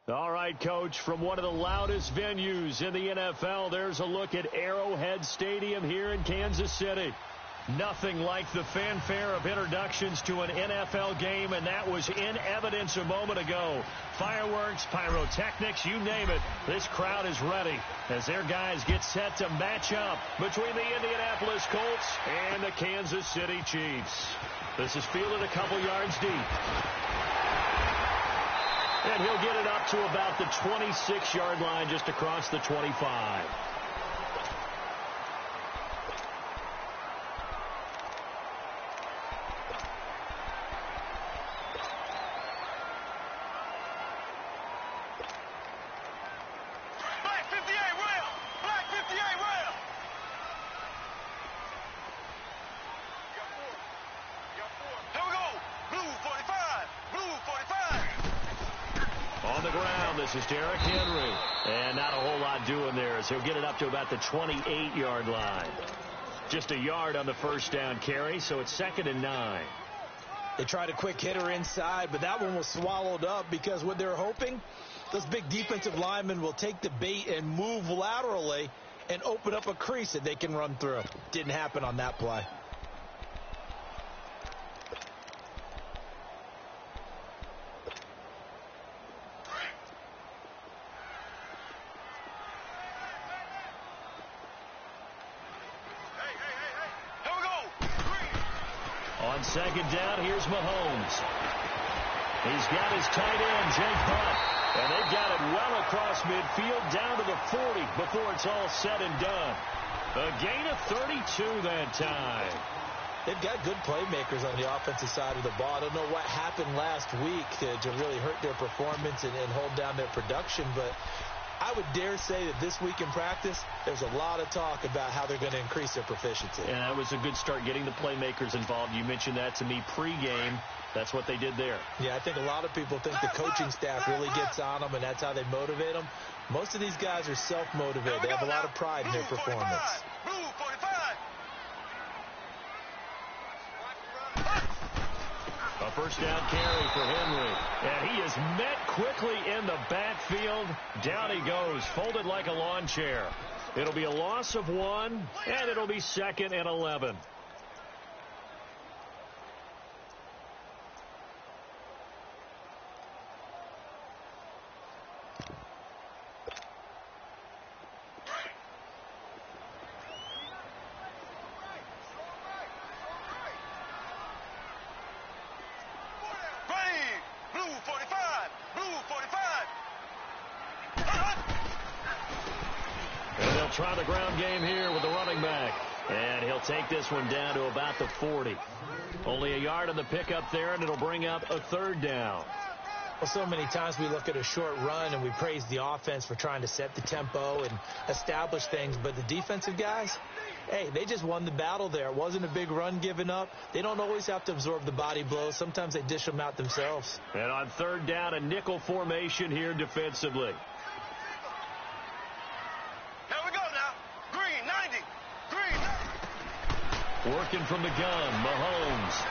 All right, Coach, from one of the loudest venues in the NFL, there's a look at Arrowhead Stadium here in Kansas City. Nothing like the fanfare of introductions to an NFL game, and that was in evidence a moment ago. Fireworks, pyrotechnics, you name it. This crowd is ready as their guys get set to match up between the Indianapolis Colts and the Kansas City Chiefs. This is fielded a couple yards deep. And he'll get it up to about the 26-yard line just across the 25. This is Derrick Henry. And not a whole lot doing there as he'll get it up to about the 28-yard line. Just a yard on the first down carry, so it's 2nd and 9. They tried a quick hitter inside, but that one was swallowed up because what they're hoping, those big defensive linemen will take the bait and move laterally and open up a crease that they can run through. Didn't happen on that play. On 2nd down, here's Mahomes. He's got his tight end, Jake Butt. And they've got it well across midfield down to the 40 before it's all said and done. A gain of 32 that time. They've got good playmakers on the offensive side of the ball. I don't know what happened last week to really hurt their performance and hold down their production, but I would dare say that this week in practice, there's a lot of talk about how they're going to increase their proficiency. And that was a good start getting the playmakers involved. You mentioned that to me pregame. That's what they did there. Yeah, I think a lot of people think the coaching staff really gets on them, and that's how they motivate them. Most of these guys are self-motivated. They have a lot of pride in their performance. A first down carry for Henry. And he is met quickly in the backfield. Down he goes, folded like a lawn chair. It'll be a loss of 1, and it'll be 2nd and 11. Try the ground game here with the running back. And he'll take this one down to about the 40. Only a yard on the pickup there, and it'll bring up a 3rd down. Well, so many times we look at a short run and we praise the offense for trying to set the tempo and establish things. But the defensive guys, hey, they just won the battle there. It wasn't a big run given up. They don't always have to absorb the body blows. Sometimes they dish them out themselves. And on 3rd down, a nickel formation here defensively. Working from the gun, Mahomes.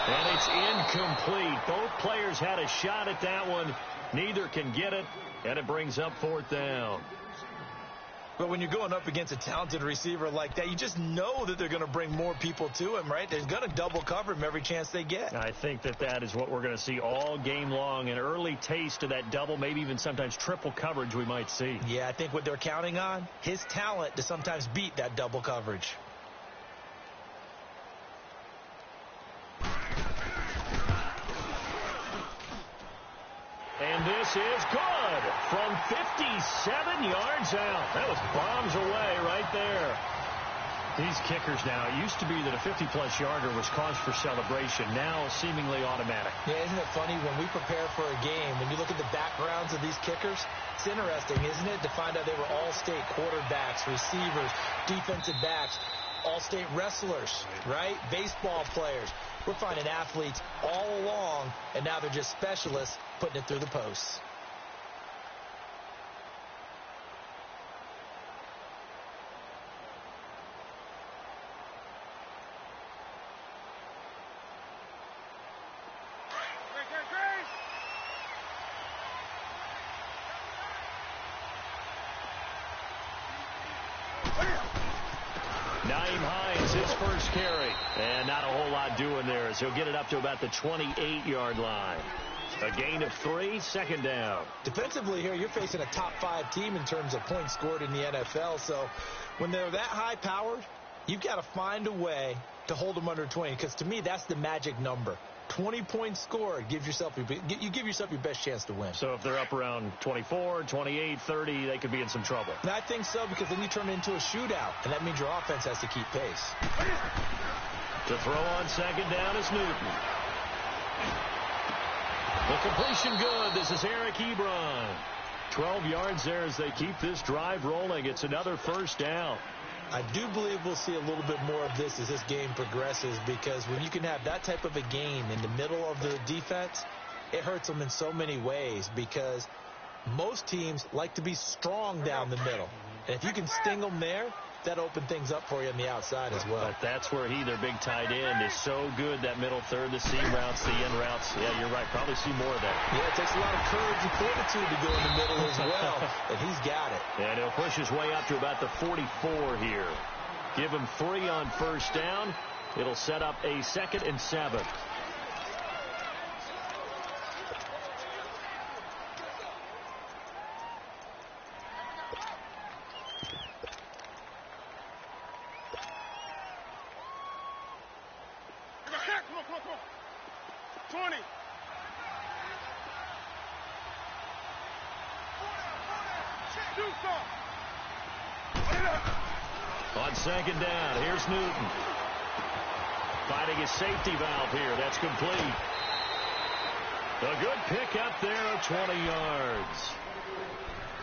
And it's incomplete. Both players had a shot at that one. Neither can get it, and it brings up 4th down. But when you're going up against a talented receiver like that, you just know that they're going to bring more people to him, right? They're going to double cover him every chance they get. I think that is what we're going to see all game long. An early taste of that double, maybe even sometimes triple coverage we might see. Yeah, I think what they're counting on, his talent to sometimes beat that double coverage. And this is good from 57 yards out. That was bombs away right there. These kickers now, it used to be that a 50-plus yarder was cause for celebration. Now seemingly automatic. Yeah, isn't it funny when we prepare for a game, when you look at the backgrounds of these kickers, it's interesting, isn't it, to find out they were all-state quarterbacks, receivers, defensive backs, all-state wrestlers, right? Baseball players. We're finding athletes all along, and now they're just specialists putting it through the posts. Nyheim Hines, his first carry. And not a whole lot doing there as he'll get it up to about the 28-yard line. A gain of 3, second down. Defensively here, you're facing a top-5 team in terms of points scored in the NFL. So when they're that high-powered, you've got to find a way to hold them under 20. Because to me, that's the magic number. 20 points scored, you give yourself your best chance to win. So if they're up around 24, 28, 30, they could be in some trouble. And I think so, because then you turn it into a shootout, and that means your offense has to keep pace. To throw on second down is Newton. The completion good. This is Eric Ebron. 12 yards there as they keep this drive rolling. It's another first down. I do believe we'll see a little bit more of this as this game progresses, because when you can have that type of a game in the middle of the defense, it hurts them in so many ways, because most teams like to be strong down the middle. And if you can sting them there, that opens things up for you on the outside as well. But that's where their big tight end, is so good, that middle third, the seam routes, the in routes. Yeah, you're right. Probably see more of that. Yeah, it takes a lot of courage and fortitude to go in the middle as well, and he's got it. And he'll push his way up to about the 44 here. Give him 3 on first down. It'll set up a 2nd and 7. Come on. 20. On second down, here's Newton. Finding his safety valve here. That's complete. A good pick up there, 20 yards.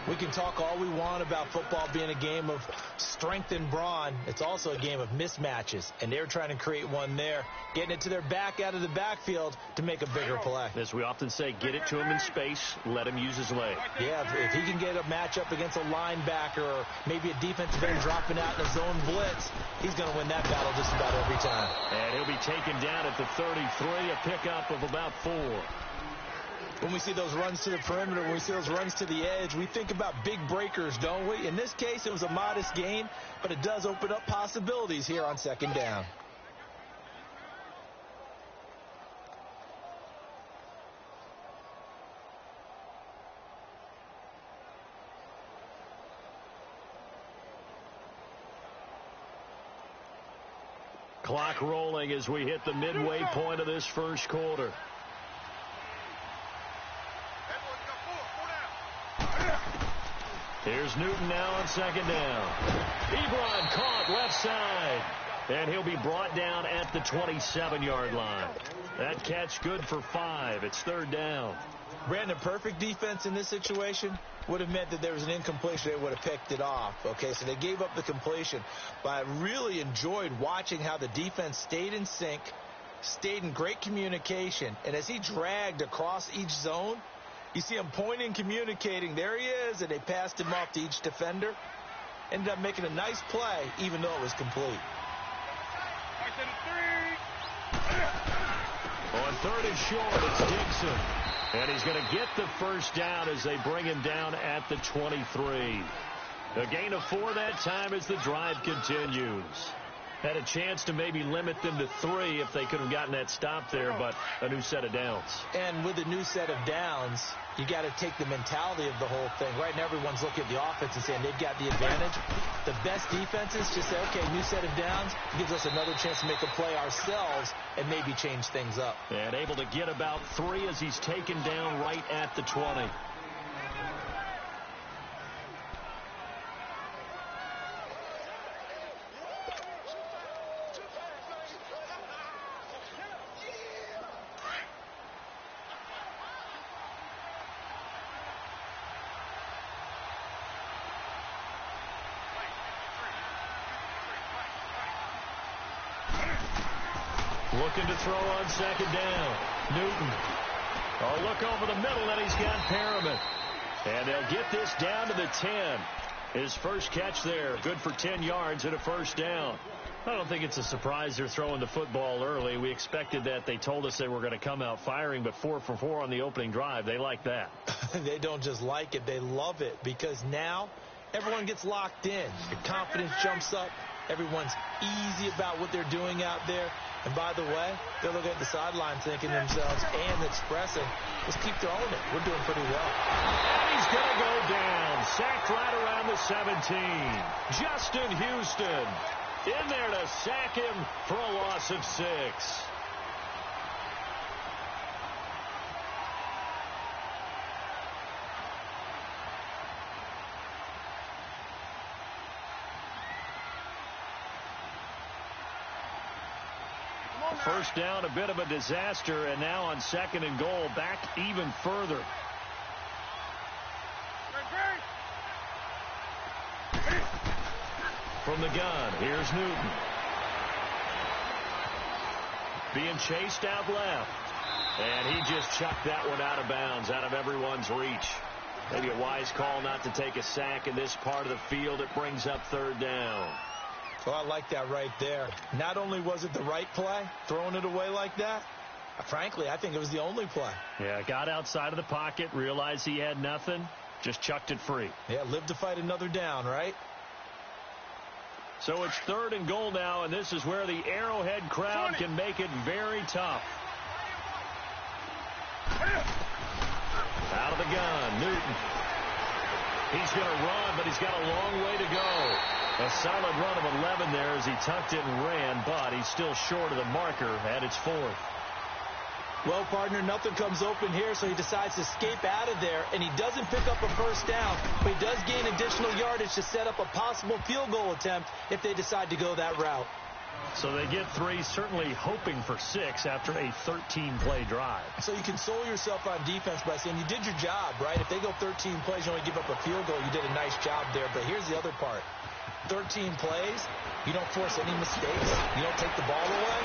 We can talk all we want about football being a game of strength and brawn. It's also a game of mismatches, and they're trying to create one there, getting it to their back out of the backfield to make a bigger play. As we often say, get it to him in space, let him use his leg. Yeah, if he can get a matchup against a linebacker or maybe a defensive end dropping out in a zone blitz, he's going to win that battle just about every time. And he'll be taken down at the 33, a pickup of about 4. When we see those runs to the perimeter, when we see those runs to the edge, we think about big breakers, don't we? In this case, it was a modest gain, but it does open up possibilities here on second down. Clock rolling as we hit the midway point of this first quarter. Here's Newton now on second down. Ebron caught left side. And he'll be brought down at the 27-yard line. That catch good for 5. It's third down. Brandon, perfect defense in this situation would have meant that there was an incompletion. They would have picked it off. Okay, so they gave up the completion. But I really enjoyed watching how the defense stayed in sync, stayed in great communication. And as he dragged across each zone, you see him pointing, communicating. There he is, and they passed him off to each defender. Ended up making a nice play, even though it was complete. On third and short, it's Dixon. And he's going to get the first down as they bring him down at the 23. A gain of 4 that time as the drive continues. Had a chance to maybe limit them to 3 if they could have gotten that stop there, but a new set of downs. And with a new set of downs, you got to take the mentality of the whole thing. Right now, everyone's looking at the offense and saying they've got the advantage. The best defenses just say, okay, new set of downs gives us another chance to make a play ourselves and maybe change things up. And able to get about 3 as he's taken down right at the 20. Looking to throw on second down. Newton. Oh, look over the middle, and he's got Perriman. And they'll get this down to the 10. His first catch there, good for 10 yards and a first down. I don't think it's a surprise they're throwing the football early. We expected that. They told us they were going to come out firing, but 4 for 4 on the opening drive. They like that. They don't just like it, they love it, because now everyone gets locked in. Your confidence jumps up. Everyone's easy about what they're doing out there. And by the way, they're looking at the sideline thinking to themselves and expressing, let's keep throwing it. We're doing pretty well. And he's going to go down. Sacked right around the 17. Justin Houston in there to sack him for a loss of 6. First down, a bit of a disaster, and now on 2nd and goal, back even further. From the gun, here's Newton. Being chased out left. And he just chucked that one out of bounds, out of everyone's reach. Maybe a wise call not to take a sack in this part of the field. It brings up 3rd down. Oh, I like that right there. Not only was it the right play, throwing it away like that, frankly, I think it was the only play. Yeah, got outside of the pocket, realized he had nothing, just chucked it free. Yeah, live to fight another down, right? So it's 3rd and goal now, and this is where the Arrowhead crowd can make it very tough. Out of the gun, Newton. He's going to run, but he's got a long way to go. A solid run of 11 there as he tucked it and ran, but he's still short of the marker at its 4th. Well, partner, nothing comes open here, so he decides to escape out of there, and he doesn't pick up a first down, but he does gain additional yardage to set up a possible field goal attempt if they decide to go that route. So they get 3, certainly hoping for 6 after a 13-play drive. So you console yourself on defense by saying you did your job, right? If they go 13 plays, you only give up a field goal, you did a nice job there. But here's the other part. 13 plays, you don't force any mistakes, you don't take the ball away.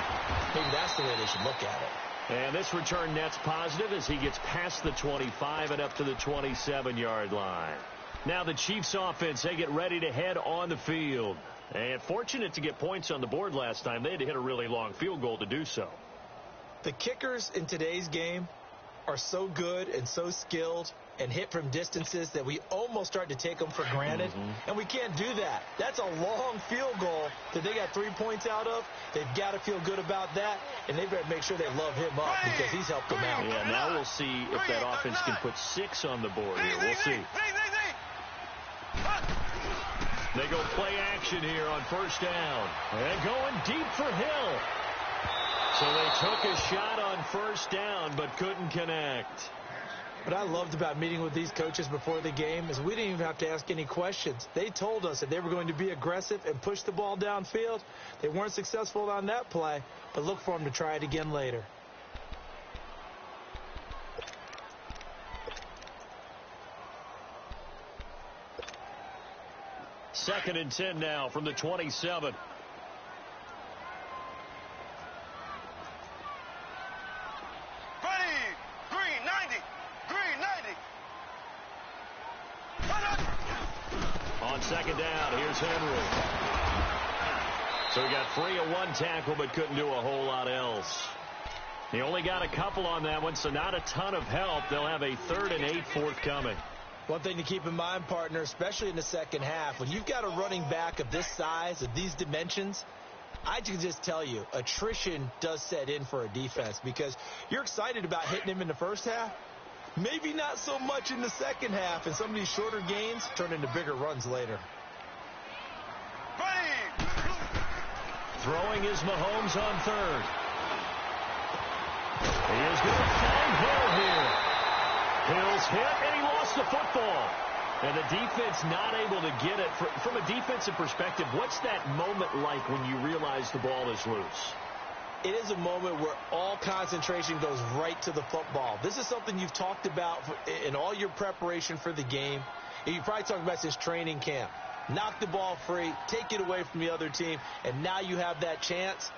Maybe that's the way they should look at it. And this return net's positive as he gets past the 25 and up to the 27-yard line. Now the Chiefs offense, they get ready to head on the field. And fortunate to get points on the board last time. They had to hit a really long field goal to do so. The kickers in today's game are so good and so skilled and hit from distances that we almost start to take them for granted. And we can't do that. That's a long field goal that they got 3 points out of. They've got to feel good about that, and they better make sure they love him up because he's helped them out. Yeah, now we'll see if that offense can put 6 on the board here. We'll see. They go play action here on 1st down. And going deep for Hill. So they took a shot on 1st down but couldn't connect. What I loved about meeting with these coaches before the game is we didn't even have to ask any questions. They told us that they were going to be aggressive and push the ball downfield. They weren't successful on that play, but look for them to try it again later. Second and 10 now from the 27. On 2nd down, here's Henry. So he got free of 1 tackle but couldn't do a whole lot else. He only got a couple on that one, so not a ton of help. They'll have a 3rd and 8 forthcoming. One thing to keep in mind, partner, especially in the second half, when you've got a running back of this size, of these dimensions, I can just tell you, attrition does set in for a defense because you're excited about hitting him in the first half. Maybe not so much in the second half, and some of these shorter gains turn into bigger runs later. Throwing is Mahomes on 3rd. He is going to find Hill here. Hill's hit, and he lost the football. And the defense not able to get it. From a defensive perspective, what's that moment like when you realize the ball is loose? It is a moment where all concentration goes right to the football. This is something you've talked about in all your preparation for the game. And you probably talked about since training camp. Knock the ball free, take it away from the other team, and now you have that chance.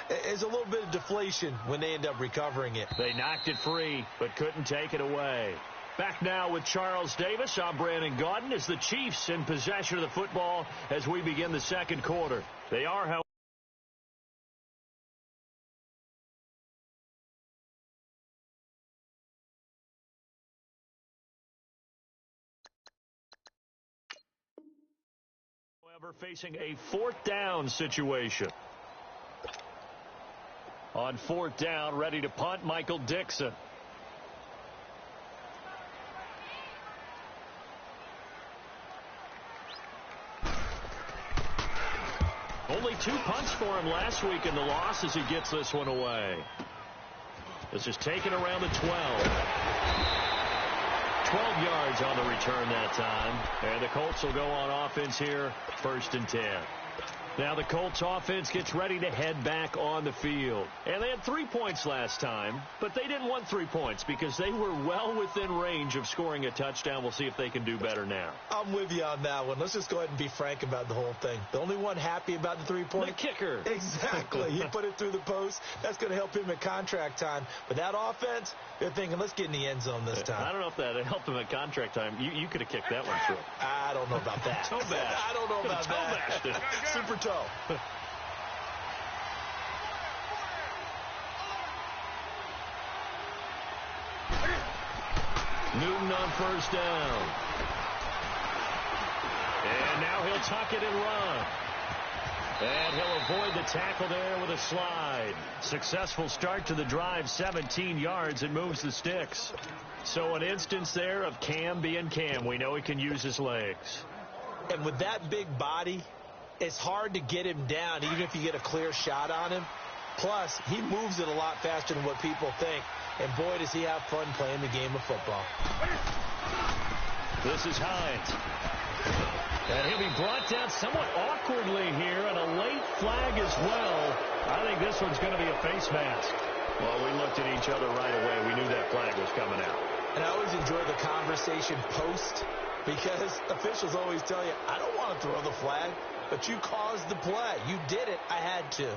It's a little bit of deflation when they end up recovering it. They knocked it free, but couldn't take it away. Back now with Charles Davis. I'm Brandon Gaudin as the Chiefs in possession of the football as we begin the second quarter. They are, however, Cover facing a fourth down situation. On fourth down, ready to punt, Michael Dixon. Only 2 punts for him last week in the loss as he gets this one away. This is taken around the 12. 12 yards on the return that time. And the Colts will go on offense here, 1st and 10. Now the Colts offense gets ready to head back on the field. And they had 3 points last time, but they didn't want 3 points because they were well within range of scoring a touchdown. We'll see if they can do better now. I'm with you on that one. Let's just go ahead and be frank about the whole thing. The only one happy about the 3-point? The kicker. Exactly. He put it through the post. That's going to help him at contract time. But that offense, they're thinking, let's get in the end zone this time. I don't know if that helped him at contract time. You could have kicked that one through. I don't know about that. Toe bash. I don't know about that. Super toe. Newton on 1st down. And now he'll tuck it and run. And he'll avoid the tackle there with a slide. Successful start to the drive, 17 yards, and moves the sticks. So an instance there of Cam being Cam. We know he can use his legs. And with that big body, it's hard to get him down, even if you get a clear shot on him. Plus, he moves it a lot faster than what people think. And boy, does he have fun playing the game of football. This is Hines. And he'll be brought down somewhat awkwardly here, and a late flag as well. I think this one's going to be a face mask. Well, we looked at each other right away. We knew that flag was coming out. And I always enjoy the conversation post, because officials always tell you, I don't want to throw the flag, but you caused the play. You did it. I had to.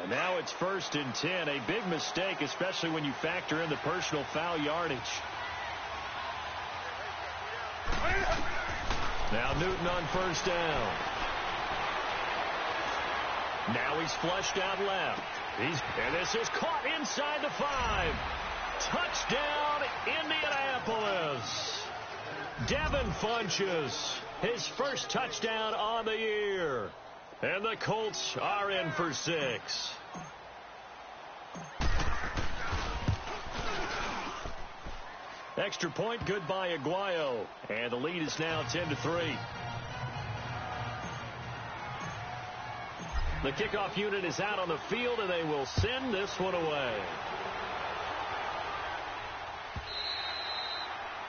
And now it's 1st and 10. A big mistake, especially when you factor in the personal foul yardage. Now Newton on 1st down. Now he's flushed out left. And this is caught inside the 5. Touchdown, Indianapolis. Devin Funchess, his first touchdown on the year. And the Colts are in for 6. Extra point, good by Aguayo. And the lead is now 10-3. The kickoff unit is out on the field, and they will send this one away.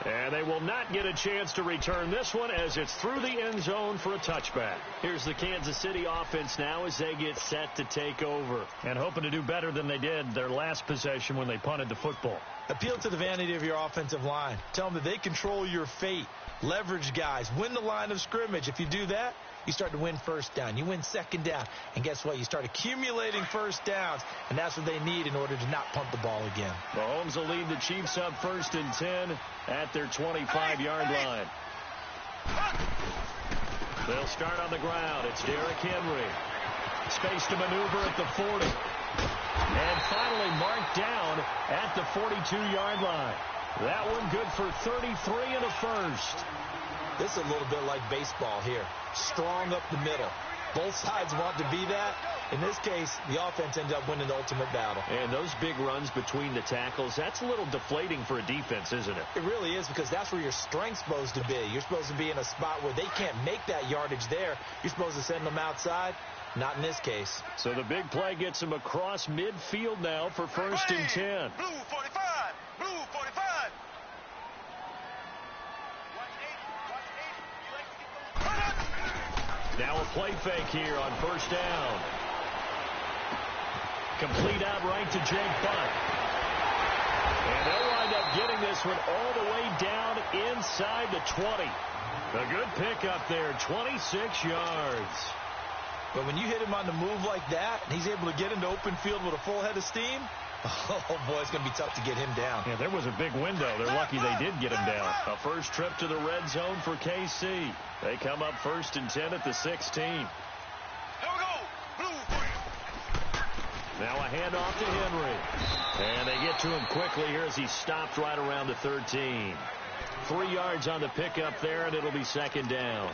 And they will not get a chance to return this one as it's through the end zone for a touchback. Here's the Kansas City offense now as they get set to take over. And hoping to do better than they did their last possession when they punted the football. Appeal to the vanity of your offensive line. Tell them that they control your fate. Leverage guys. Win the line of scrimmage. If you do that, you start to win 1st down. You win 2nd down. And guess what? You start accumulating 1st downs. And that's what they need in order to not punt the ball again. Mahomes will lead the Chiefs up 1st and 10 at their 25-yard line. They'll start on the ground. It's Derrick Henry. Space to maneuver at the 40. And finally marked down at the 42-yard line. That one good for 33 and a first. This is a little bit like baseball here. Strong up the middle. Both sides want to be that. In this case, the offense ended up winning the ultimate battle. And those big runs between the tackles, that's a little deflating for a defense, isn't it? It really is, because that's where your strength's supposed to be. You're supposed to be in a spot where they can't make that yardage there. You're supposed to send them outside. Not in this case. So the big play gets him across midfield now for 1st and 10. Blue 45. Blue 45. Now a play fake here on 1st down. Complete out right to Jake Butt. And they'll wind up getting this one all the way down inside the 20. A good pickup there, 26 yards. But when you hit him on the move like that, and he's able to get into open field with a full head of steam, oh, boy, it's going to be tough to get him down. Yeah, there was a big window. They're lucky they did get him down. A first trip to the red zone for KC. They come up 1st and 10 at the 16. Here we go. Blue 40. Now a handoff to Henry. And they get to him quickly here as he stopped right around the 13. 3 yards on the pickup there, and it'll be second down.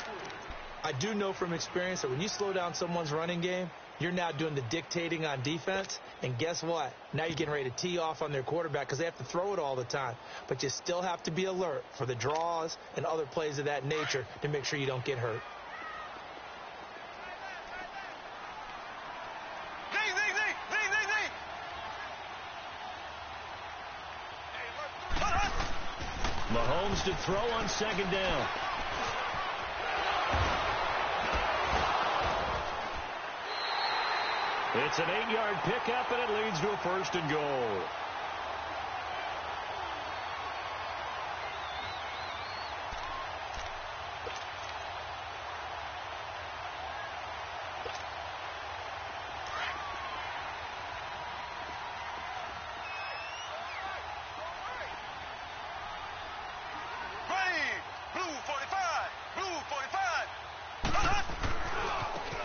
I do know from experience that when you slow down someone's running game, you're now doing the dictating on defense. And guess what? Now you're getting ready to tee off on their quarterback because they have to throw it all the time. But you still have to be alert for the draws and other plays of that nature to make sure you don't get hurt. Mahomes to throw on second down. It's an 8-yard pickup, and it leads to a first and goal.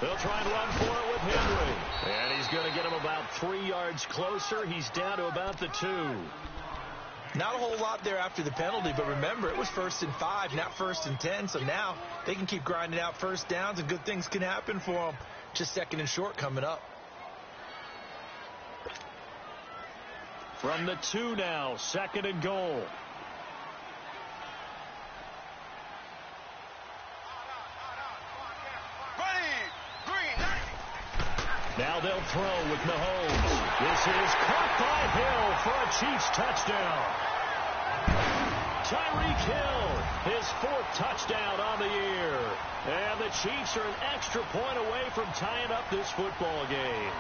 They'll try and run for it with Henry. And he's going to get him about 3 yards closer. He's down to about the 2. Not a whole lot there after the penalty, but remember, it was 1st and 5, not 1st and 10. So now they can keep grinding out first downs, and good things can happen for them. Just 2nd and short coming up. From the 2 now, 2nd and goal. Now they'll throw with Mahomes. This is caught by Hill for a Chiefs touchdown. Tyreek Hill, his 4th touchdown on the year. And the Chiefs are an extra point away from tying up this football game.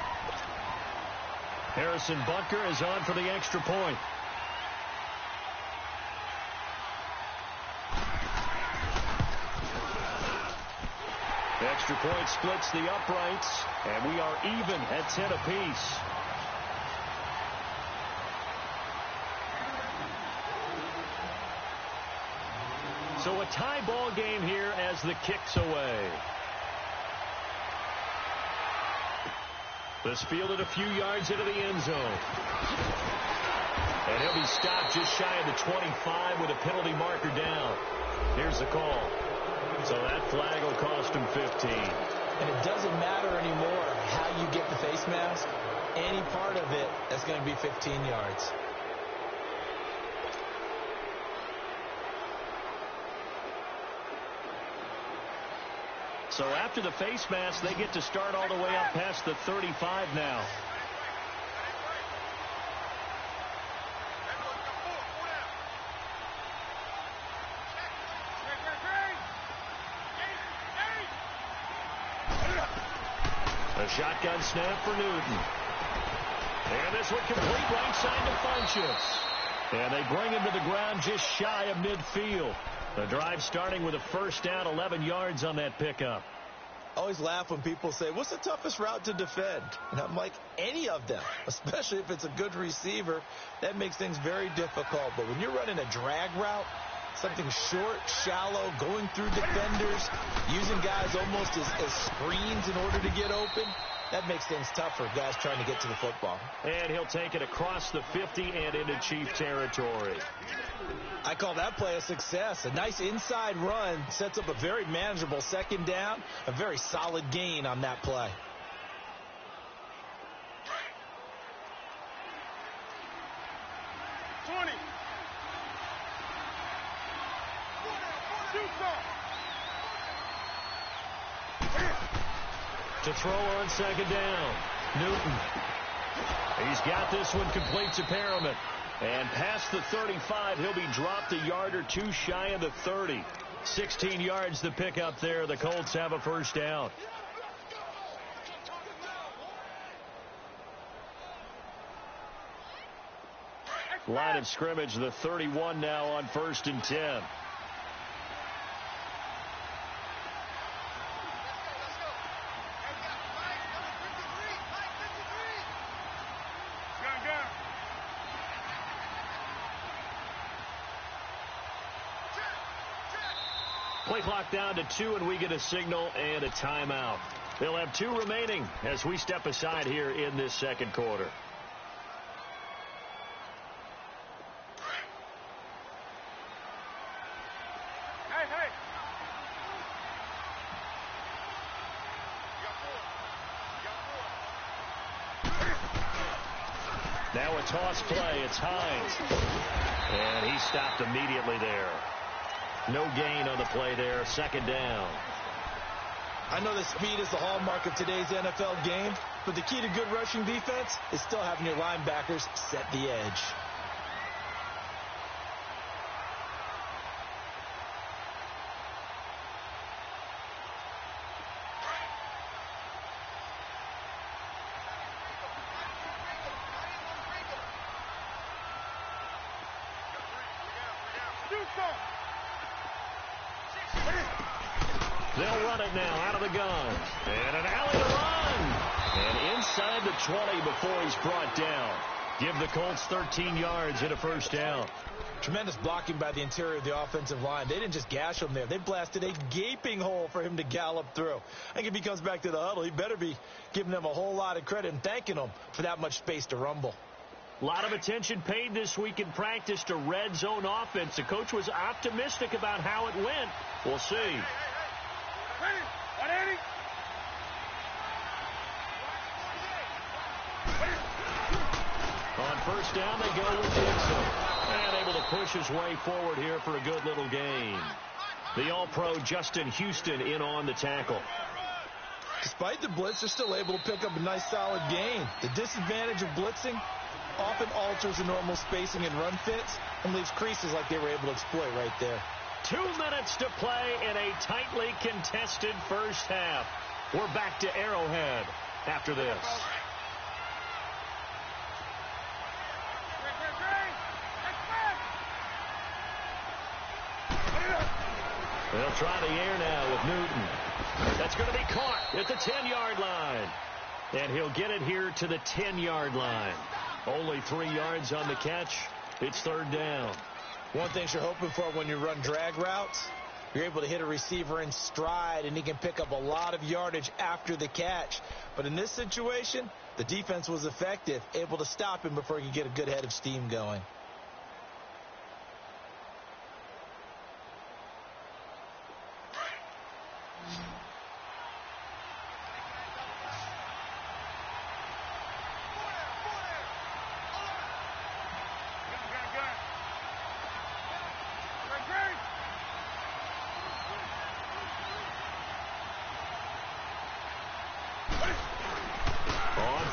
Harrison Butker is on for the extra point. Extra point splits the uprights, and we are even at 10 apiece. So a tie ball game here as the kick's away. This fielded a few yards into the end zone. And he'll be stopped just shy of the 25 with a penalty marker down. Here's the call. So that flag will cost him 15. And it doesn't matter anymore how you get the face mask. Any part of it, that's going to be 15 yards. So after the face mask, they get to start all the way up past the 35 now. A shotgun snap for Newton. And this one complete right side to Funchess. And they bring him to the ground just shy of midfield. The drive starting with a first down, 11 yards on that pickup. I always laugh when people say, what's the toughest route to defend? And I'm like, any of them, especially if it's a good receiver. That makes things very difficult. But when you're running a drag route, something short, shallow, going through defenders, using guys almost as screens in order to get open, that makes things tough for guys trying to get to the football. And he'll take it across the 50 and into Chief territory. I call that play a success. A nice inside run sets up a very manageable second down, a very solid gain on that play. To throw on second down, Newton. He's got this one complete to Perriman. And past the 35, he'll be dropped a yard or two shy of the 30. 16 yards to pick up there. The Colts have a first down. Line of scrimmage, the 31 now on 1st and 10. Play clock down to 2, and we get a signal and a timeout. They'll have 2 remaining as we step aside here in this second quarter. Now a toss play. It's Hines. And he stopped immediately there. No gain on the play there. Second down. I know that speed is the hallmark of today's NFL game, but the key to good rushing defense is still having your linebackers set the edge. They'll run it now out of the gun. And an alley to run. And inside the 20 before he's brought down. Give the Colts 13 yards and a first down. Tremendous blocking by the interior of the offensive line. They didn't just gash him there. They blasted a gaping hole for him to gallop through. I think if he comes back to the huddle, he better be giving them a whole lot of credit and thanking them for that much space to rumble. A lot of attention paid this week in practice to red zone offense. The coach was optimistic about how it went. We'll see. On first down, they go with Dixon. And able to push his way forward here for a good little gain. The All-Pro Justin Houston in on the tackle. Despite the blitz, they're still able to pick up a nice solid gain. The disadvantage of blitzing often alters the normal spacing and run fits and leaves creases like they were able to exploit right there. 2 minutes to play in a tightly contested first half. We're back to Arrowhead after this. They'll try the air now with Newton. That's going to be caught at the 10-yard line. And he'll get it here to the 10-yard line. Only 3 yards on the catch. It's third down. One thing you're hoping for when you run drag routes, you're able to hit a receiver in stride, and he can pick up a lot of yardage after the catch. But in this situation, the defense was effective, able to stop him before he could get a good head of steam going.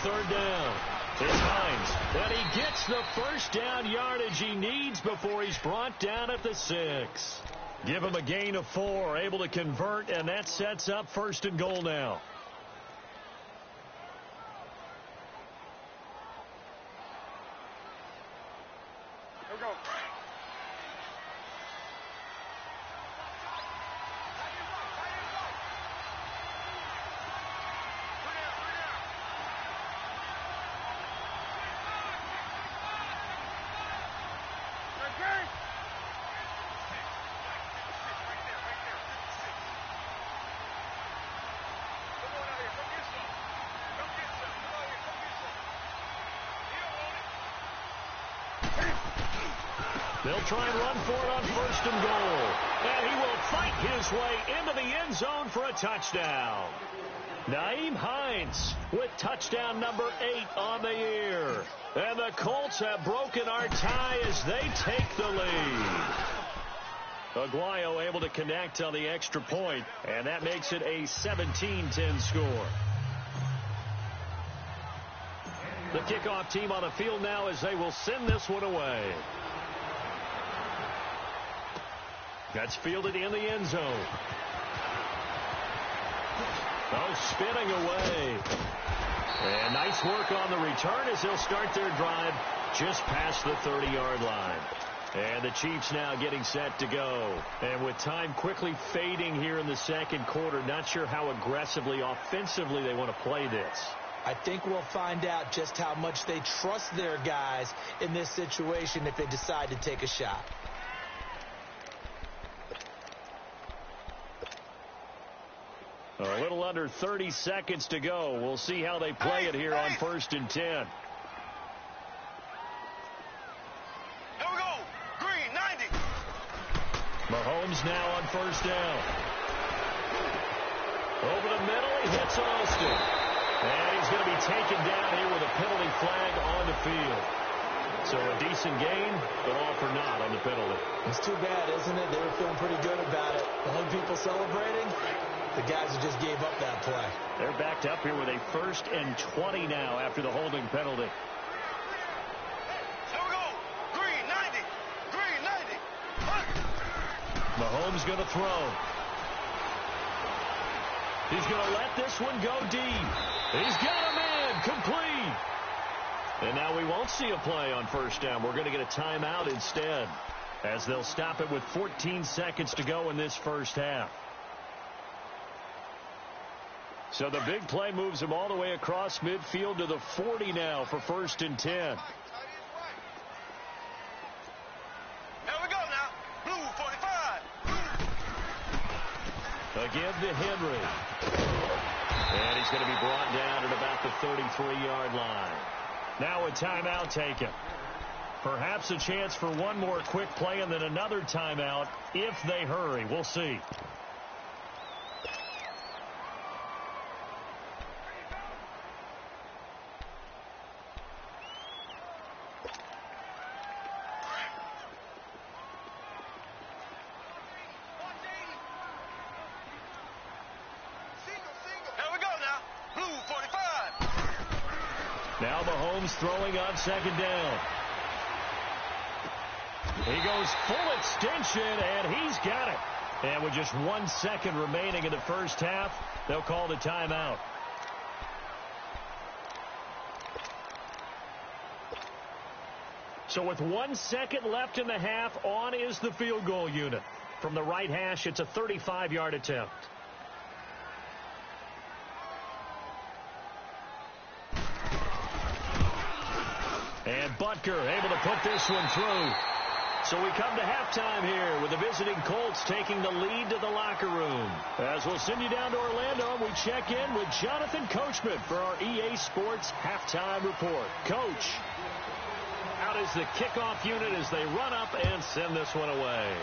Third down. It's Hines. And he gets the first down yardage he needs before he's brought down at the 6. Give him a gain of 4. Able to convert, and that sets up first and goal now. Here we go. They'll try and run for it on first and goal. And he will fight his way into the end zone for a touchdown. Nyheim Hines with touchdown number 8 on the year. And the Colts have broken our tie as they take the lead. Aguayo able to connect on the extra point, and that makes it a 17-10 score. The kickoff team on the field now as they will send this one away. That's fielded in the end zone. Oh, spinning away. And nice work on the return as they'll start their drive just past the 30-yard line. And the Chiefs now getting set to go. And with time quickly fading here in the second quarter, not sure how aggressively, offensively they want to play this. I think we'll find out just how much they trust their guys in this situation if they decide to take a shot. A little under 30 seconds to go. We'll see how they play it here on 1st and 10. Here we go. Green, 90. Mahomes now on 1st down. Over the middle, he hits Austin. And he's going to be taken down here with a penalty flag on the field. So a decent gain, but all for naught on the penalty. It's too bad, isn't it? They were feeling pretty good about it. The only people celebrating, the guys who just gave up that play. They're backed up here with a 1st and 20 now after the holding penalty. Here we go. Green, 90. Green, 90. Mahomes going to throw. He's going to let this one go deep. He's got a man complete. And now we won't see a play on 1st down. We're going to get a timeout instead, as they'll stop it with 14 seconds to go in this 1st half. So the big play moves them all the way across midfield to the 40 now for 1st and 10. Here we go now. Blue, 45. Again to Henry. And he's going to be brought down at about the 33-yard line. Now a timeout taken. Perhaps a chance for one more quick play and then another timeout if they hurry. We'll see. Now Mahomes throwing on 2nd down. He goes full extension, and he's got it. And with just 1 second remaining in the 1st half, they'll call the timeout. So with 1 second left in the half, on is the field goal unit. From the right hash, it's a 35-yard attempt. And Butker able to put this one through. So we come to halftime here with the visiting Colts taking the lead to the locker room. As we'll send you down to Orlando, we check in with Jonathan Coachman for our EA Sports Halftime Report. Coach, out is the kickoff unit as they run up and send this one away.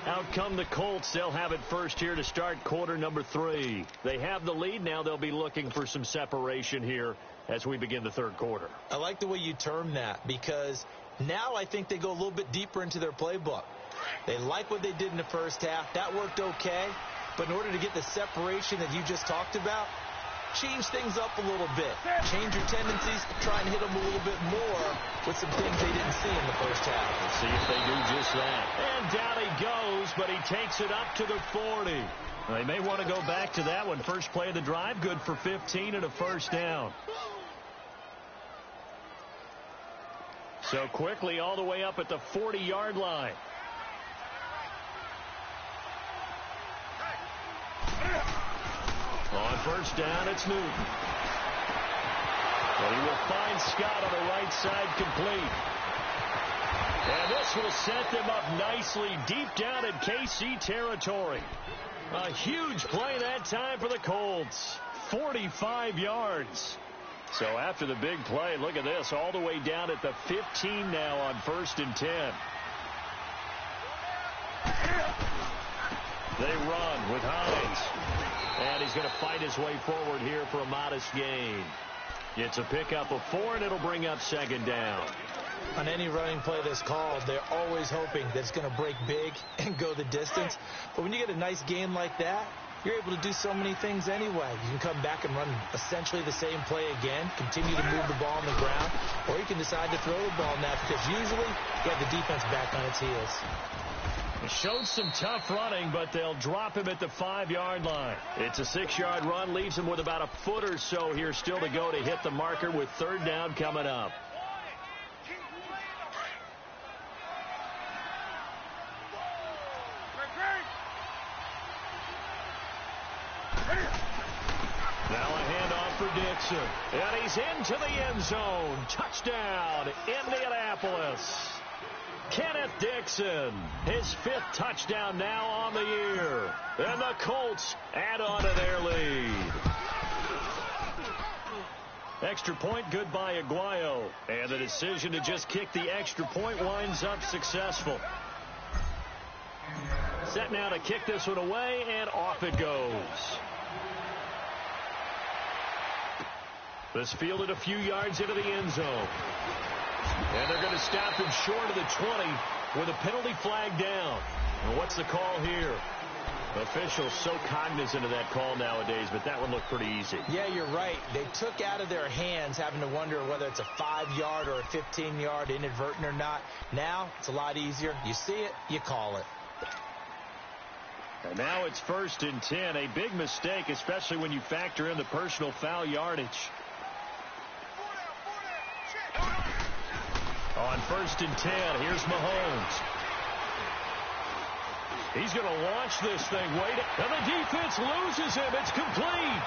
Out come the Colts. They'll have it first here to start quarter number 3. They have the lead. Now they'll be looking for some separation here as we begin the 3rd quarter. I like the way you term that, because now I think they go a little bit deeper into their playbook. They like what they did in the 1st half. That worked okay. But in order to get the separation that you just talked about, change things up a little bit. Change your tendencies. Try and hit them a little bit more with some things they didn't see in the 1st half. Let's see if they do just that. And down he goes, but he takes it up to the 40. They may want to go back to that one. First play of the drive, good for 15 and a 1st down. So quickly all the way up at the 40-yard line. On 1st down, it's Newton. Well, he will find Scott on the right side complete. And this will set them up nicely deep down in KC territory. A huge play that time for the Colts. 45 yards. So after the big play, look at this, all the way down at the 15 now on 1st and 10. They run with Hines. And he's going to fight his way forward here for a modest gain. It's a pickup of 4, and it'll bring up second down. On any running play that's called, they're always hoping that it's going to break big and go the distance. But when you get a nice gain like that, you're able to do so many things anyway. You can come back and run essentially the same play again, continue to move the ball on the ground, or you can decide to throw the ball now because usually you have the defense back on its heels. It showed some tough running, but they'll drop him at the 5-yard line. It's a 6-yard run, leaves him with about a foot or so here still to go to hit the marker with third down coming up. Now a handoff for Dixon. And he's into the end zone. Touchdown, Indianapolis. Kenneth Dixon, his 5th touchdown now on the year. And the Colts add on to their lead. Extra point, good by Aguayo. And the decision to just kick the extra point winds up successful. Set now to kick this one away, and off it goes. This fielded a few yards into the end zone. And they're going to stop him short of the 20 with a penalty flag down. And what's the call here? Officials so cognizant of that call nowadays, but that one looked pretty easy. Yeah, you're right. They took out of their hands having to wonder whether it's a 5-yard or a 15-yard inadvertent or not. Now it's a lot easier. You see it, you call it. And now it's 1st and 10. A big mistake, especially when you factor in the personal foul yardage. On 1st and 10, here's Mahomes. He's going to launch this thing. And the defense loses him. It's complete.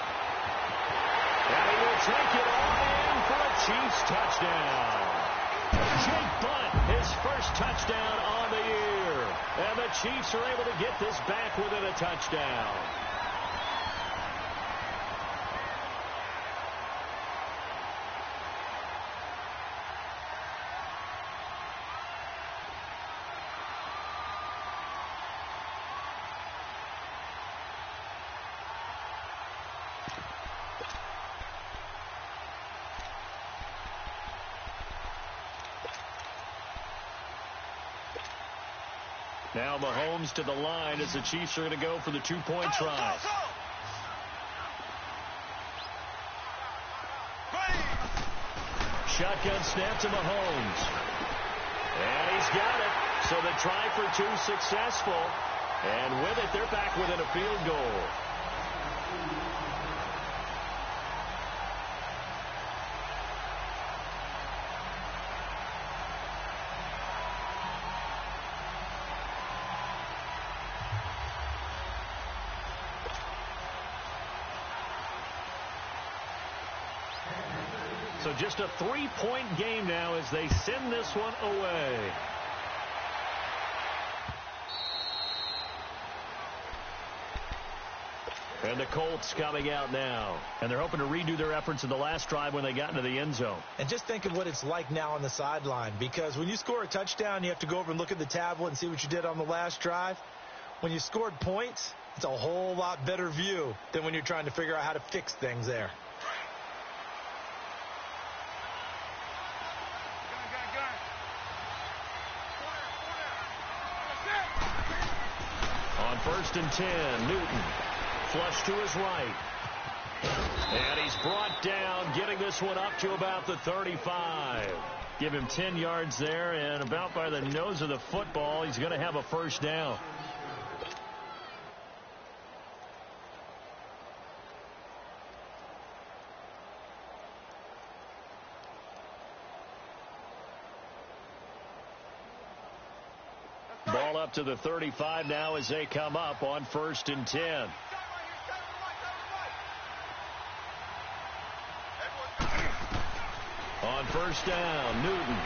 And he will take it all in for a Chiefs touchdown. Jake Butt, his first touchdown on the year. And the Chiefs are able to get this back within a touchdown. Now Mahomes to the line as the Chiefs are going to go for the 2-point try. Shotgun snap to Mahomes. And he's got it. So the try for 2 successful. And with it, they're back within a field goal. So just a 3-point game now as they send this one away. And the Colts coming out now. And they're hoping to redo their efforts in the last drive when they got into the end zone. And just think of what it's like now on the sideline. Because when you score a touchdown, you have to go over and look at the tablet and see what you did on the last drive. When you scored points, it's a whole lot better view than when you're trying to figure out how to fix things there. On 1st and 10, Newton. Flush to his right. And he's brought down, getting this one up to about the 35. Give him 10 yards there, and about by the nose of the football, he's going to have a first down. Ball up to the 35 now as they come up on 1st and 10. On 1st down, Newton.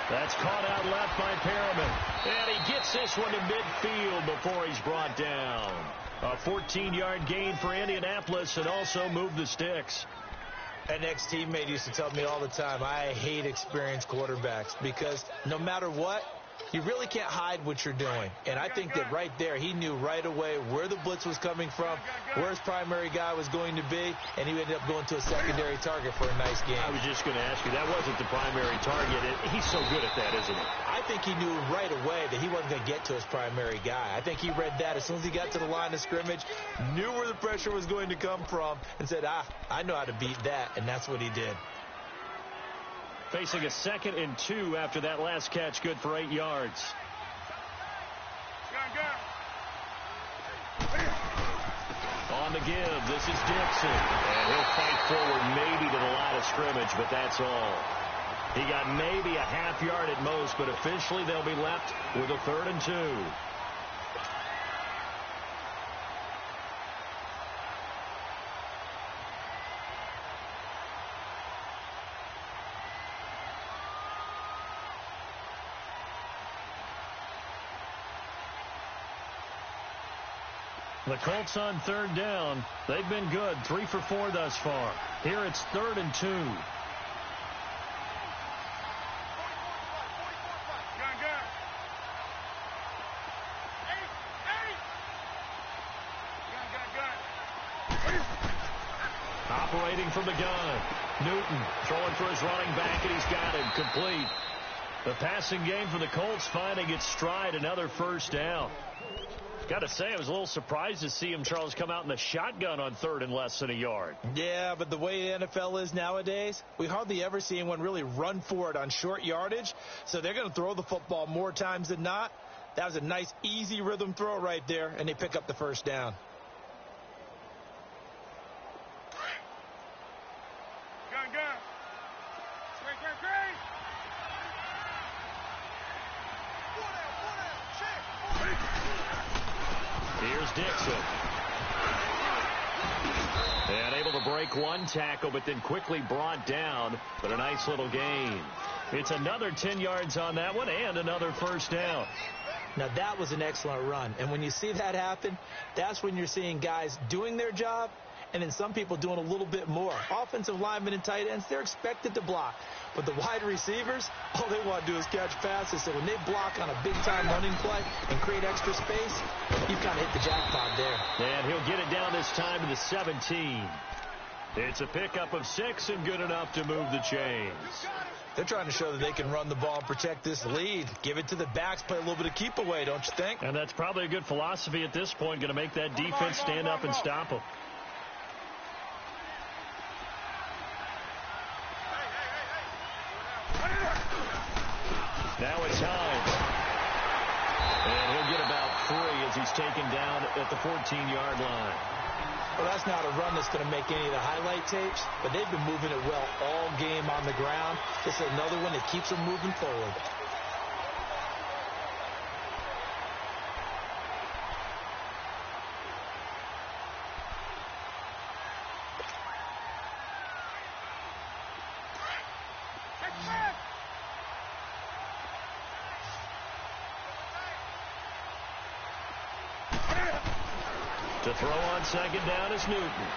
That's caught out left by Perriman. And he gets this one to midfield before he's brought down. A 14-yard gain for Indianapolis and also move the sticks. An ex-teammate used to tell me all the time, I hate experienced quarterbacks because no matter what, You really can't hide what you're doing. And I think that right there, he knew right away where the blitz was coming from, where his primary guy was going to be, and he ended up going to a secondary target for a nice game. I was just going to ask you, that wasn't the primary target. He's so good at that, isn't he? I think he knew right away that he wasn't going to get to his primary guy. I think he read that as soon as he got to the line of scrimmage, knew where the pressure was going to come from, and said, I know how to beat that, and that's what he did. Facing a 2nd and 2 after that last catch, good for 8 yards. On the give, this is Dixon. And he'll fight forward maybe to the line of scrimmage, but that's all. He got maybe a half yard at most, but officially they'll be left with a 3rd and 2. The Colts on 3rd down. They've been good, 3 for 4 thus far. Here it's 3rd and 2. Operating from the gun. Newton throwing for his running back, and he's got him complete. The passing game for the Colts finding its stride, another 1st down. Got to say, I was a little surprised to see him, Charles, come out in the shotgun on 3rd and less than a yard. Yeah, but the way the NFL is nowadays, we hardly ever see anyone really run for it on short yardage. So they're going to throw the football more times than not. That was a nice, easy rhythm throw right there, and they pick up the 1st down. Here's Dixon. And able to break one tackle, but then quickly brought down. But a nice little gain. It's another 10 yards on that one and another 1st down. Now, that was an excellent run. And when you see that happen, that's when you're seeing guys doing their job and then some people doing a little bit more. Offensive linemen and tight ends, they're expected to block. But the wide receivers, all they want to do is catch passes. So when they block on a big-time running play and create extra space, you've kind of hit the jackpot there. And he'll get it down this time to the 17. It's a pickup of 6 and good enough to move the chains. They're trying to show that they can run the ball and protect this lead. Give it to the backs, play a little bit of keep away, don't you think? And that's probably a good philosophy at this point, going to make that defense stand up and stop them. Now it's Hines. And he'll get about 3 as he's taken down at the 14-yard line. Well, that's not a run that's going to make any of the highlight tapes, but they've been moving it well all game on the ground. This is another one that keeps them moving forward. To throw on 2nd down is Newton.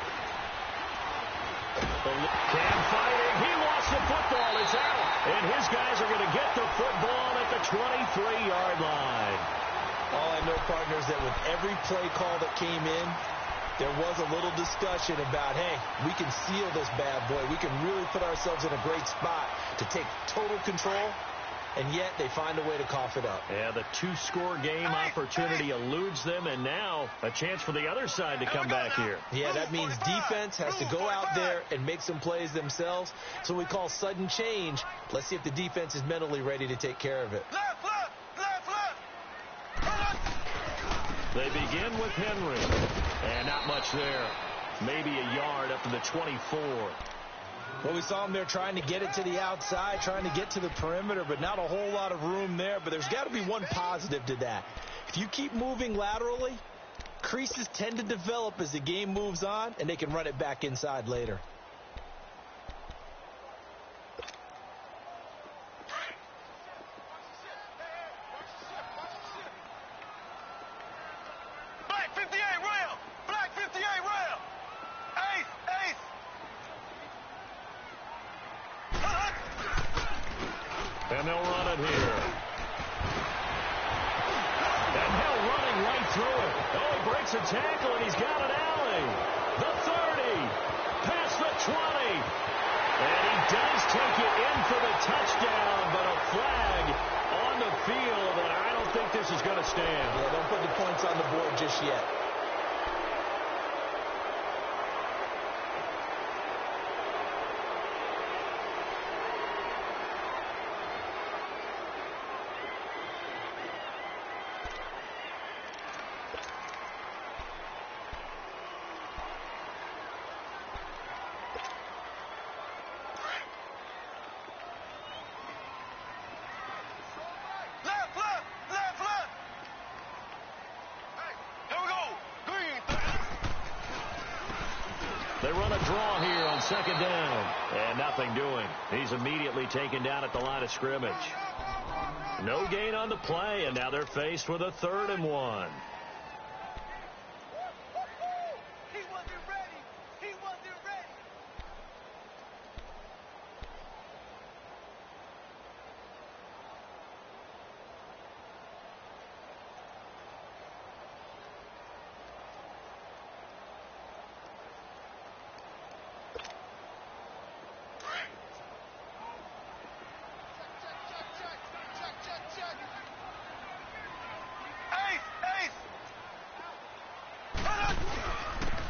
Cam fighting. He lost the football. It's out. And his guys are going to get the football at the 23-yard line. All I know, partners, that with every play call that came in, there was a little discussion about, hey, we can seal this bad boy. We can really put ourselves in a great spot to take total control. And yet they find a way to cough it up. Yeah, the 2-score game opportunity eludes them, and now a chance for the other side to come back here. Yeah, that means defense has to go out there and make some plays themselves. So we call sudden change. Let's see if the defense is mentally ready to take care of it. They begin with Henry. And not much there. Maybe a yard up to the 24. Well, we saw him there trying to get it to the outside, trying to get to the perimeter, but not a whole lot of room there. But there's got to be one positive to that. If you keep moving laterally, creases tend to develop as the game moves on, and they can run it back inside later. Black 58 rail! Black 58 rail! Ace! Ace! And they'll run it here. breaks a tackle, and he's got an alley. The 30, past the 20. And he does take it in for the touchdown, but a flag on the field, and I don't think this is going to stand. Yeah, don't put the points on the board just yet. They run a draw here on second down. And nothing doing. He's immediately taken down at the line of scrimmage. No gain on the play, and now they're faced with a 3rd and 1. He wasn't ready. He wasn't ready.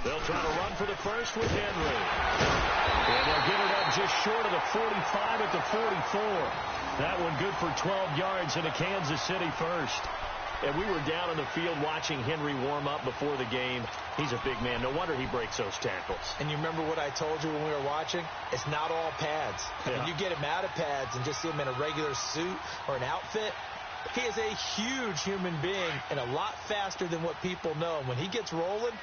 They'll try to run for the first with Henry. And they'll get it up just short of the 45 at the 44. That one good for 12 yards and a Kansas City first. And we were down in the field watching Henry warm up before the game. He's a big man. No wonder he breaks those tackles. And you remember what I told you when we were watching? It's not all pads. Yeah. If you get him out of pads and just see him in a regular suit or an outfit, he is a huge human being and a lot faster than what people know. And when he gets rolling,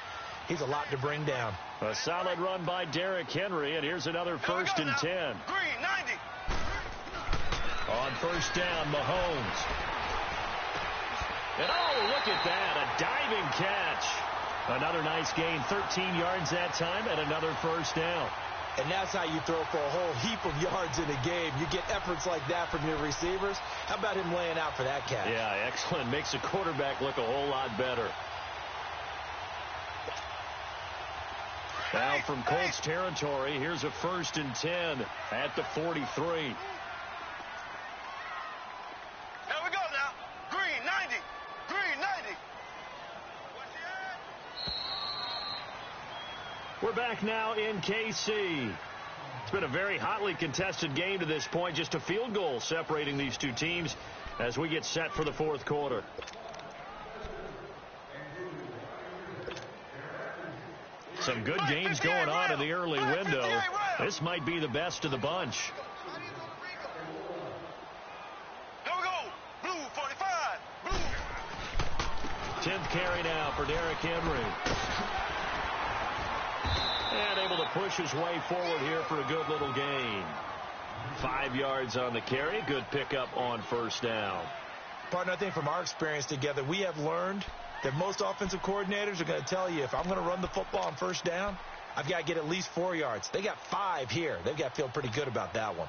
he's a lot to bring down. A solid run by Derrick Henry, and here's another 1st and 10. Green, 90. On first down, Mahomes. And oh, look at that, a diving catch. Another nice gain, 13 yards that time, and another first down. And that's how you throw for a whole heap of yards in a game. You get efforts like that from your receivers. How about him laying out for that catch? Yeah, excellent. Makes the quarterback look a whole lot better. Now from Colts territory, here's a 1st and 10 at the 43. Here we go now. Green, 90. Green, 90. We're back now in KC. It's been a very hotly contested game to this point. Just a field goal separating these two teams as we get set for the 4th quarter. Some good games going on in the early window. This might be the best of the bunch. Here we go. Blue, 45. Blue. 10th carry now for Derrick Henry. And able to push his way forward here for a good little gain. 5 yards on the carry. Good pickup on first down. Partner, I think from our experience together, we have learned that most offensive coordinators are going to tell you, if I'm going to run the football on first down, I've got to get at least 4 yards. They got 5 here. They've got to feel pretty good about that one.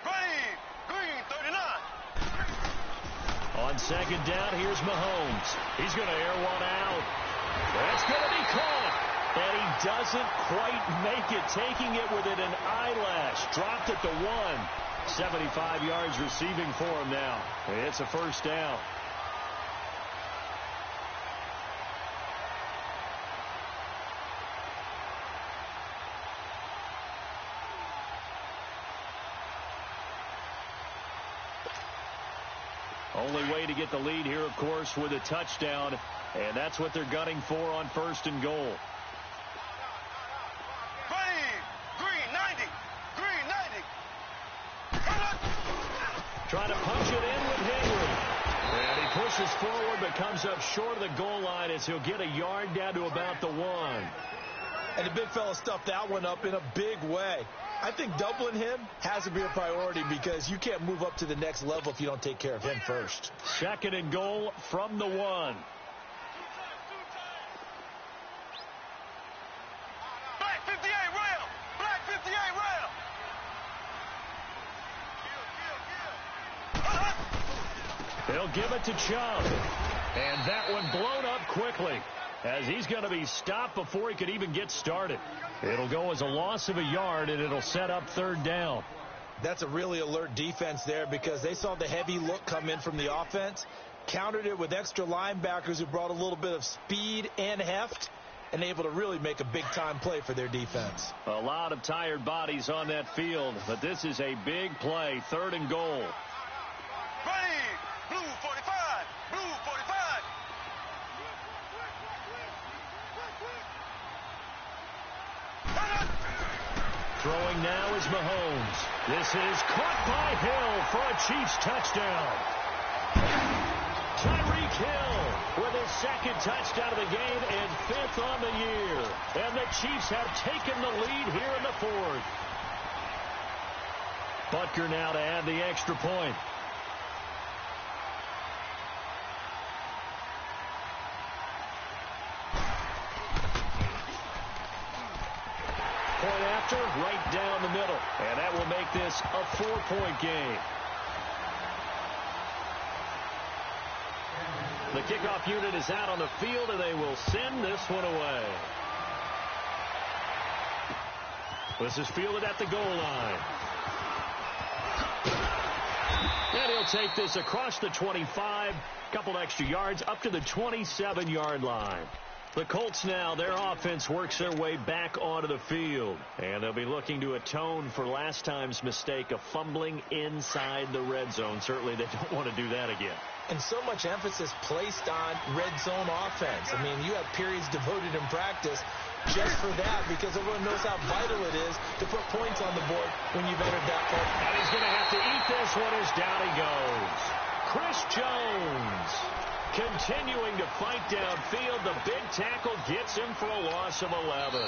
Green, 39. On second down, here's Mahomes. He's going to air one out. That's going to be caught. And he doesn't quite make it, taking it within an eyelash. Dropped at the 1. 75 yards receiving for him now. It's a first down. Only way to get the lead here, of course, with a touchdown. And that's what they're gunning for on 1st and goal. Green, 90. Green, 90. Trying to punch it in with Henry. And he pushes forward but comes up short of the goal line as he'll get a yard down to about the 1. And the big fella stuffed that one up in a big way. I think doubling him has to be a priority because you can't move up to the next level if you don't take care of him first. 2nd and goal from the 1. Black 58 rail. Black 58 rail. They'll give it to Chubb. And that one blown up quickly, as he's going to be stopped before he could even get started. It'll go as a loss of a yard, and it'll set up third down. That's a really alert defense there, because they saw the heavy look come in from the offense, countered it with extra linebackers who brought a little bit of speed and heft, and able to really make a big-time play for their defense. A lot of tired bodies on that field, but this is a big play, 3rd and goal. Ready, blue 45, blue 45. Throwing now is Mahomes. This is caught by Hill for a Chiefs touchdown. Tyreek Hill with his 2nd touchdown of the game and 5th on the year. And the Chiefs have taken the lead here in the 4th. Butker now to add the extra point. Point after, right down the middle. And that will make this a 4-point game. The kickoff unit is out on the field, and they will send this one away. This is fielded at the goal line. And he'll take this across the 25, couple extra yards, up to the 27-yard line. The Colts now, their offense works their way back onto the field. And they'll be looking to atone for last time's mistake of fumbling inside the red zone. Certainly they don't want to do that again. And so much emphasis placed on red zone offense. I mean, you have periods devoted in practice just for that, because everyone knows how vital it is to put points on the board when you've entered that point. And he's going to have to eat this one as down he goes. Chris Jones continuing to fight downfield. The big tackle gets him for a loss of 11.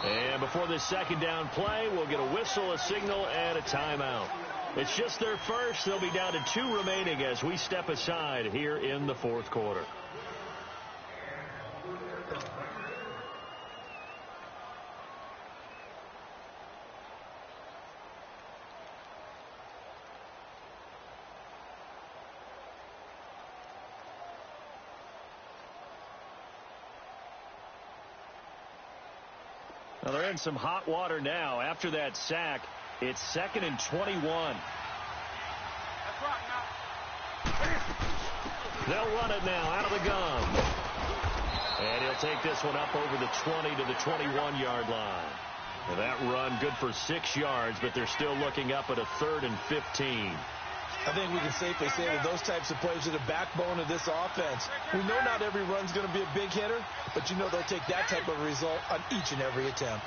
And before this 2nd down play, we'll get a whistle, a signal, and a timeout. It's just their first. They'll be down to 2 remaining as we step aside here in the 4th quarter. Well, they're in some hot water now. After that sack, it's 2nd and 21. They'll run it now out of the gun. And he'll take this one up over the 20 to the 21-yard line. Now that run good for 6 yards, but they're still looking up at a 3rd and 15. I think we can safely say that those types of plays are the backbone of this offense. We know not every run's going to be a big hitter, but you know they'll take that type of result on each and every attempt.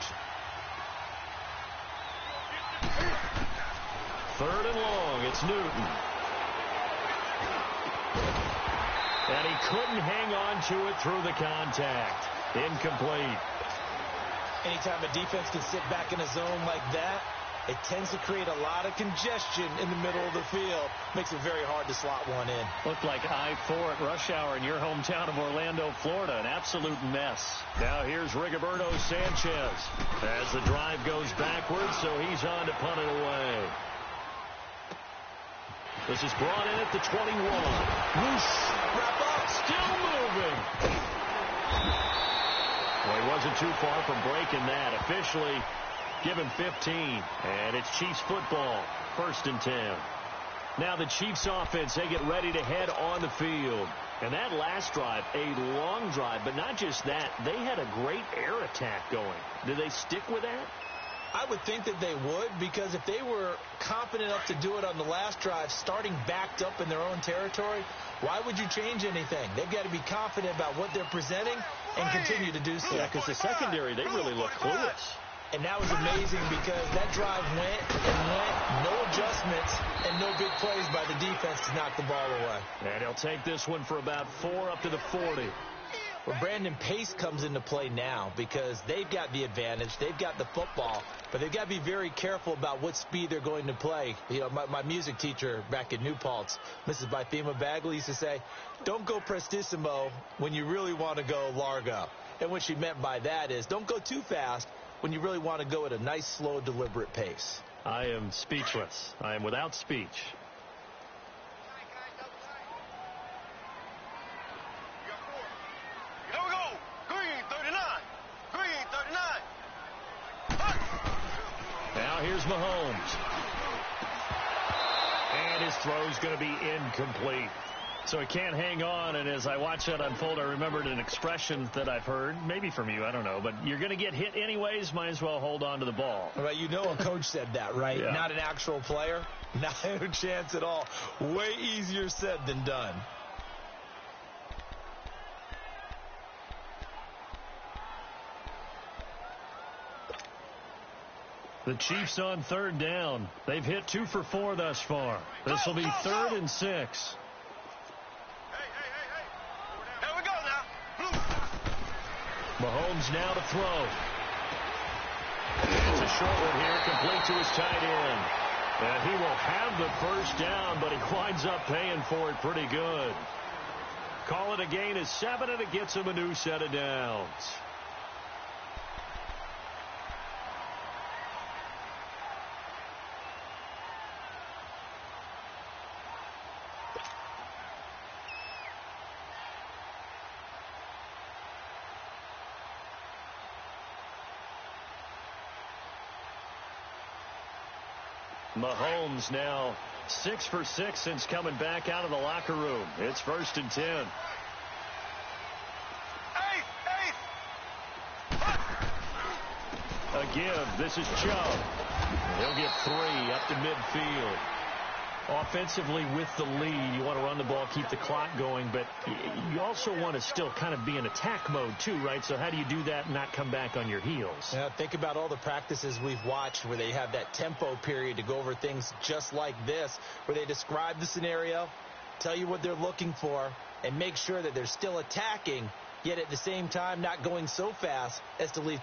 3rd and long. It's Newton. And he couldn't hang on to it through the contact. Incomplete. Anytime a defense can sit back in a zone like that, it tends to create a lot of congestion in the middle of the field. Makes it very hard to slot one in. Looked like I-4 at rush hour in your hometown of Orlando, Florida. An absolute mess. Now here's Rigoberto Sanchez as the drive goes backwards, so he's on to punt it away. This is brought in at the 21. Whoosh. Wrap up. Still moving. Well, he wasn't too far from breaking that. Officially give him 15, and it's Chiefs football, 1st and 10. Now the Chiefs offense, they get ready to head on the field. And that last drive, a long drive, but not just that, they had a great air attack going. Did they stick with that? I would think that they would, because if they were confident enough to do it on the last drive, starting backed up in their own territory, why would you change anything? They've got to be confident about what they're presenting and continue to do so. Yeah, because the secondary, they really look clueless. And that was amazing, because that drive went and went, no adjustments, and no big plays by the defense to knock the ball away. And he'll take this one for about 4 up to the 40. Well, Brandon, pace comes into play now, because they've got the advantage. They've got the football, but they've got to be very careful about what speed they're going to play. You know, my music teacher back in New Paltz, Mrs. Bythema Bagley, used to say, don't go prestissimo when you really want to go largo. And what she meant by that is don't go too fast when you really want to go at a nice, slow, deliberate pace. I am speechless. I am without speech. Mahomes. And his throw's going to be incomplete. So he can't hang on, and as I watch that unfold, I remembered an expression that I've heard, maybe from you, I don't know, but you're going to get hit anyways, might as well hold on to the ball. Well, you know a coach said that, right? Yeah. Not an actual player. Not a chance at all. Way easier said than done. The Chiefs on third down. They've hit 2 for 4 thus far. This will be 3rd and 6. Here we go now. Mahomes now to throw. It's a short one here, complete to his tight end. And he will have the first down, but he winds up paying for it pretty good. Call it a gain of 7, and it gets him a new set of downs. Mahomes now 6 for 6 since coming back out of the locker room. It's 1st and 10. A give. This is Chubb. He'll get 3 up to midfield. Offensively with the lead, you want to run the ball, keep the clock going, but you also want to still kind of be in attack mode too, right? So how do you do that and not come back on your heels? Yeah, think about all the practices we've watched where they have that tempo period to go over things just like this, where they describe the scenario, tell you what they're looking for, and make sure that they're still attacking, yet at the same time not going so fast as to leave